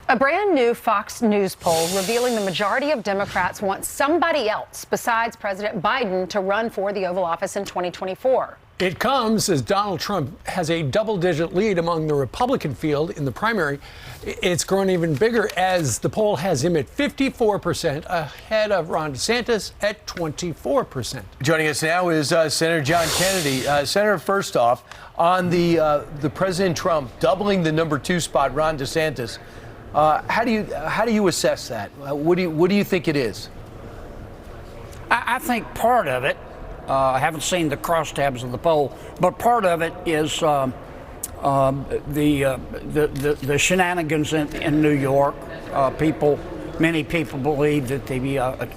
A brand new Fox News poll revealing the majority of Democrats want somebody else besides President Biden to run for the Oval Office in 2024. It comes as Donald Trump has a double-digit lead among the Republican field in the primary. It's grown even bigger as the poll has him at 54% ahead of Ron DeSantis at 24%. Joining us now is Senator John Kennedy. Senator, first off, on the President Trump doubling the number 2 spot, Ron DeSantis, how do you assess that? What do you think it is? I think part of it, I haven't seen the crosstabs of the poll, but part of it is the shenanigans in New York. Many people believe that the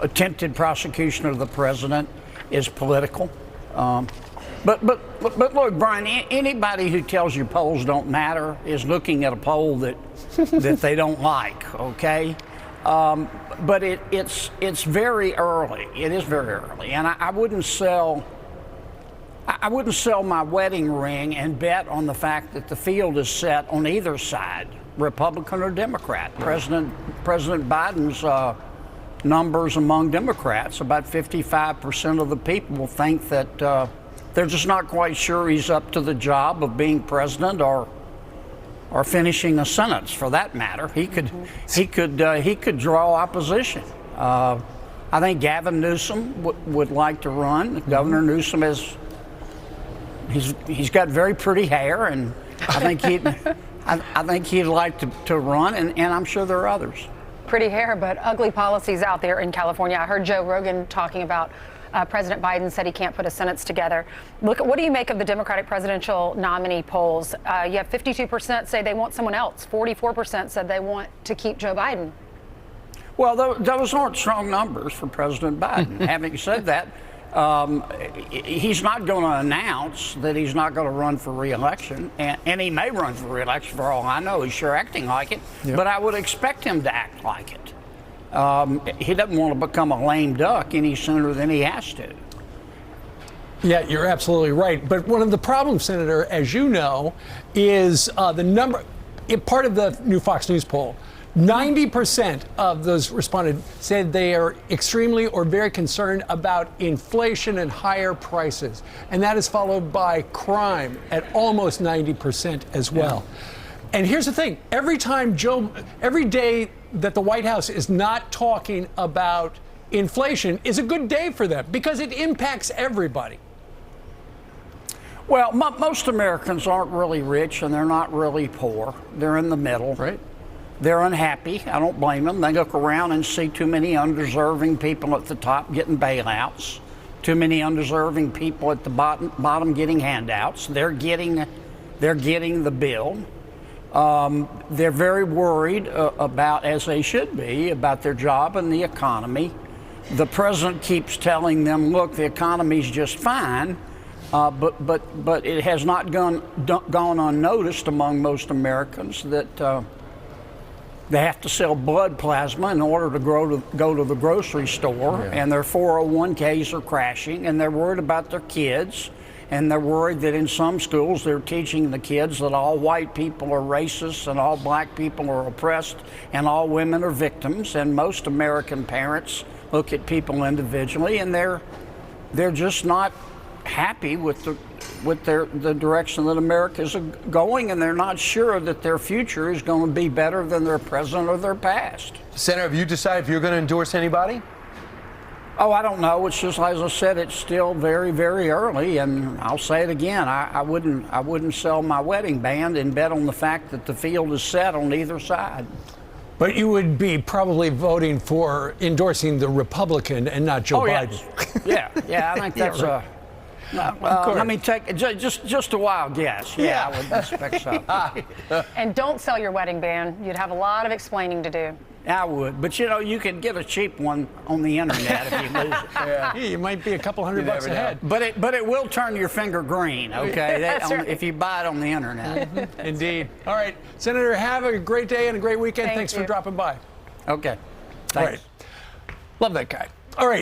attempted prosecution of the president is political. But look, Brian, anybody who tells you polls don't matter is looking at a poll that they don't like. Okay. But it's very early. It is very early, and I wouldn't sell my wedding ring and bet on the fact that the field is set on either side, Republican or Democrat. President Biden's numbers among Democrats, about 55% of the people think that they're just not quite sure he's up to the job of being president or finishing a sentence, for that matter. He could draw opposition. I think Gavin Newsom would like to run. Governor Newsom he's got very pretty hair, and I think he'd like to run, and I'm sure there are others. Pretty hair, but ugly policies out there in California. I heard Joe Rogan talking about President Biden said he can't put a sentence together. Look, what do you make of the Democratic presidential nominee polls? You have 52% say they want someone else. 44% said they want to keep Joe Biden. Well, those aren't strong numbers for President Biden. Having said that, he's not going to announce that he's not going to run for re-election, and he may run for re-election for all I know. He's sure acting like it, but I would expect him to act like it. He doesn't want to become a lame duck any sooner than he has to. Yeah, you're absolutely right. But one of the problems, Senator, as you know, is the number. Part of the new Fox News poll, 90% of those responded said they are extremely or very concerned about inflation and higher prices. And that is followed by crime at almost 90% as well. Yeah. And here's the thing, every day that the White House is not talking about inflation is a good day for them because it impacts everybody. Well, most Americans aren't really rich and they're not really poor. They're in the middle. Right. They're unhappy. I don't blame them. They look around and see too many undeserving people at the top getting bailouts, too many undeserving people at the bottom getting handouts. They're getting the bill. They're very worried about, as they should be, about their job and the economy. The president keeps telling them, look, the economy's just fine, but it has not gone unnoticed among most Americans that they have to sell blood plasma in order to go to the grocery store, and their 401ks are crashing, and they're worried about their kids. And they're worried that in some schools they're teaching the kids that all white people are racist and all black people are oppressed and all women are victims. And most American parents look at people individually and they're just not happy with the direction that America is going, and they're not sure that their future is going to be better than their present or their past. Senator, have you decided if you're going to endorse anybody? Oh, I don't know. It's just, as I said, it's still very, very early, and I'll say it again. I wouldn't sell my wedding band and bet on the fact that the field is set on either side. But you would be probably voting for endorsing the Republican and not Joe Biden. Yeah. I think that's let me take just a wild guess. Yeah, I would expect so. And don't sell your wedding band. You'd have a lot of explaining to do. I would, but you can get a cheap one on the internet if you lose it. Yeah, you might be a couple $100 ahead. But it will turn your finger green, okay? That's right. If you buy it on the internet. Indeed. All right, Senator, have a great day and a great weekend. Thanks for dropping by. Okay. Thanks. All right. Love that guy. All right.